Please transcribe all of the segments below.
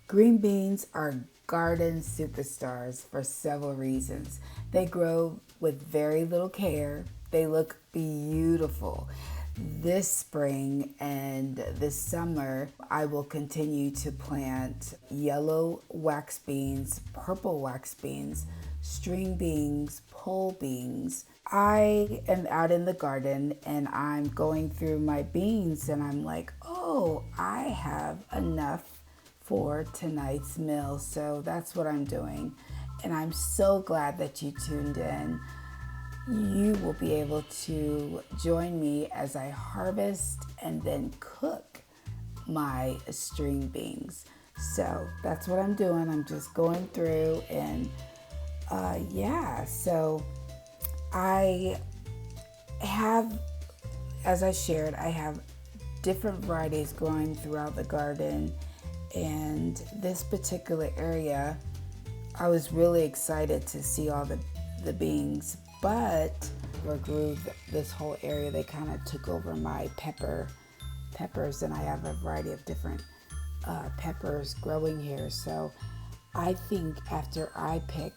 Green beans are garden superstars for several reasons. They grow with very little care. They look beautiful. This spring and this summer, I will continue to plant yellow wax beans, purple wax beans, string beans, pole beans. I am out in the garden and I'm going through my beans and I'm like, oh, I have enough for tonight's meal. So that's what I'm doing. And I'm so glad that you tuned in. You will be able to join me as I harvest and then cook my string beans. So that's what I'm doing. I'm just going through and so I have, as I shared, I have different varieties growing throughout the garden. And this particular area, I was really excited to see all the beans, but I grew this whole area. They kind of took over my peppers, and I have a variety of different peppers growing here. So I think after I pick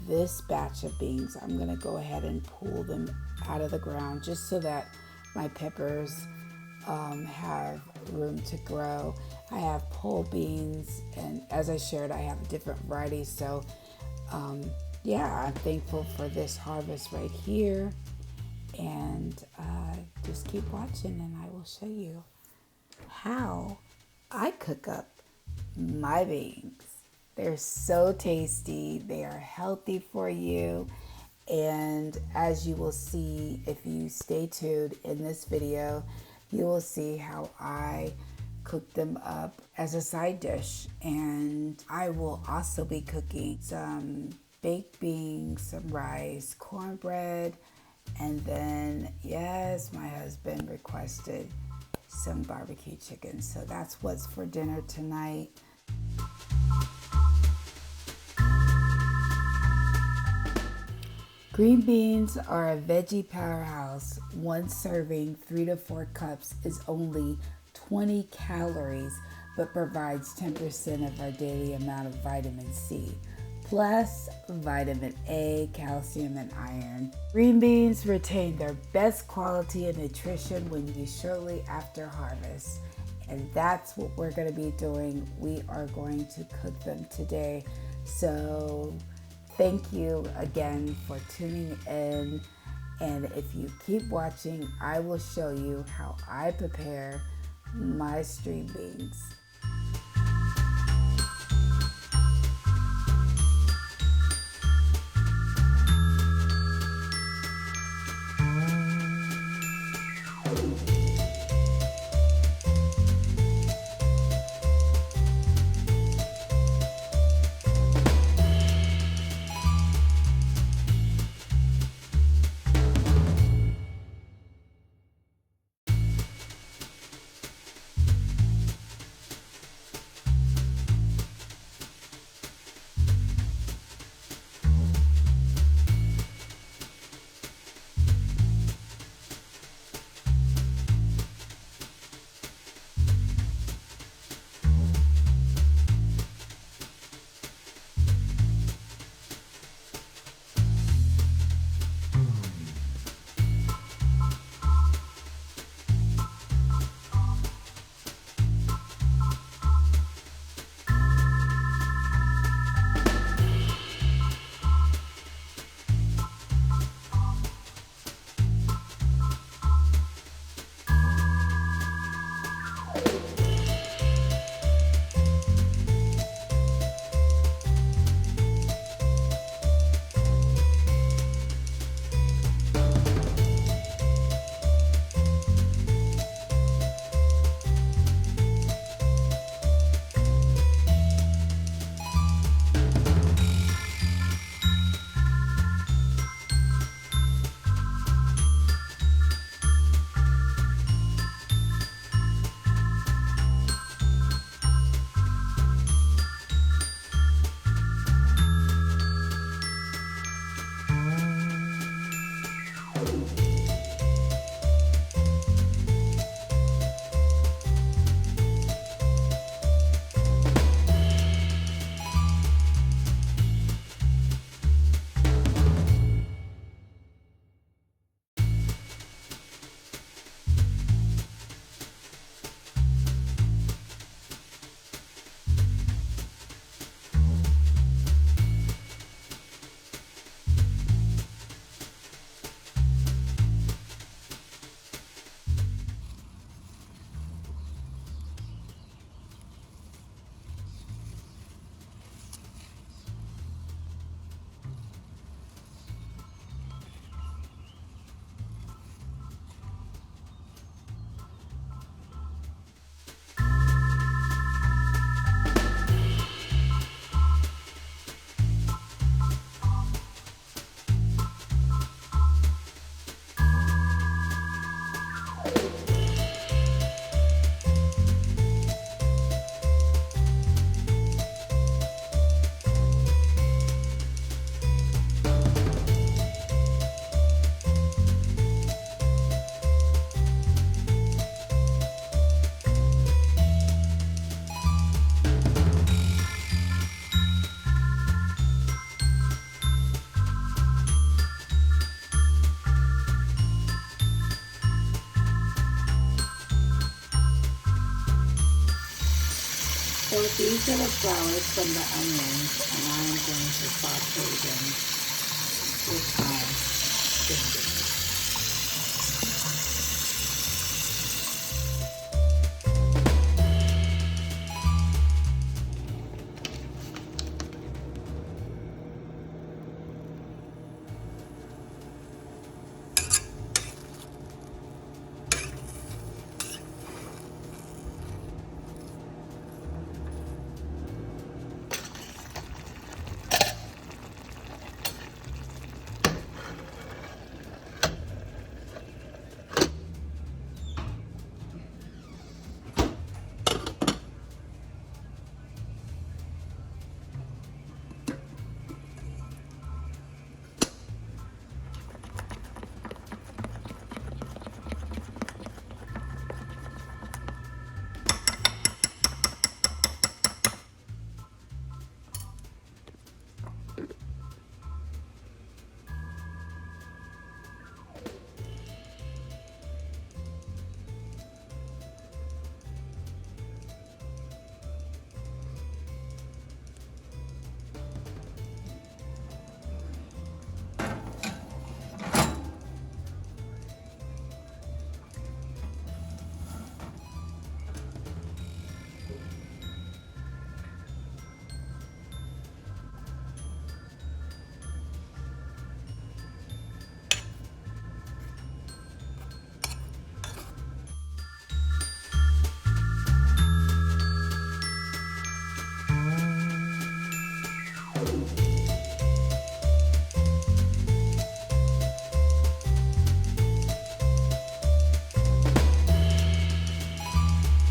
this batch of beans, I'm going to go ahead and pull them out of the ground just so that my peppers have room to grow. I have pole beans, and as I shared, I have different varieties. So I'm thankful for this harvest right here. And just keep watching and I will show you how I cook up my beans. They're so tasty. They are healthy for you. And as you will see, if you stay tuned in this video, you will see how I cook them up as a side dish. And I will also be cooking some baked beans, some rice, cornbread, and then, yes, my husband requested some barbecue chicken. So that's what's for dinner tonight. Green beans are a veggie powerhouse. One serving, 3 to 4 cups, is only 20 calories, but provides 10% of our daily amount of vitamin C, plus vitamin A, calcium, and iron. Green beans retain their best quality and nutrition when used shortly after harvest. And that's what we're going to be doing. We are going to cook them today. So thank you again for tuning in. And if you keep watching, I will show you how I prepare my string beans. These are the flowers from the onions, and I'm going to saute them with my fingers.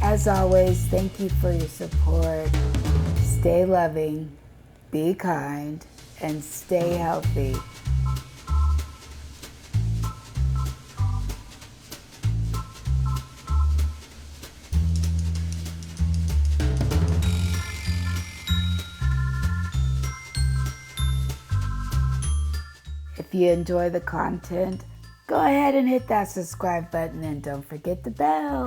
As always, thank you for your support. Stay loving, be kind, and stay healthy. If you enjoy the content, go ahead and hit that subscribe button and don't forget the bell.